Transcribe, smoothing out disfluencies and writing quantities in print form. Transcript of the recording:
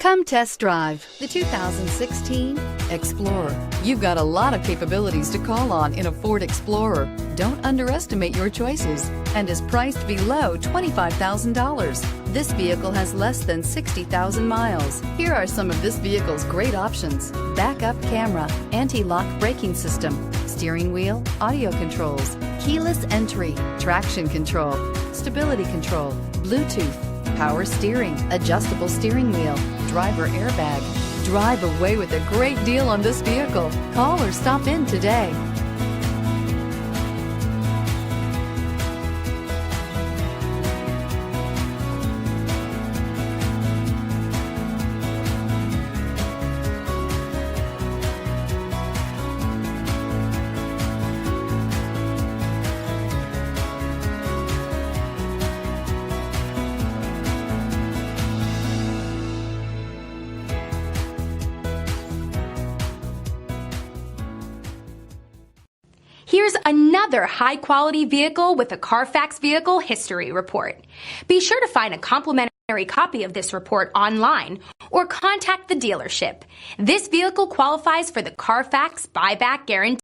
Come test drive the 2016 Explorer. You've got a lot of capabilities to call on in a Ford Explorer. Don't underestimate your choices and is priced below $25,000. This vehicle has less than 60,000 miles. Here are some of this vehicle's great options: backup camera, anti-lock braking system, steering wheel audio controls, keyless entry, traction control, stability control, Bluetooth, power steering, adjustable steering wheel, driver airbag. Drive away with a great deal on this vehicle. Call or stop in today. Here's another high-quality vehicle with a Carfax Vehicle History Report. Be sure to find a complimentary copy of this report online or contact the dealership. This vehicle qualifies for the Carfax Buyback Guarantee.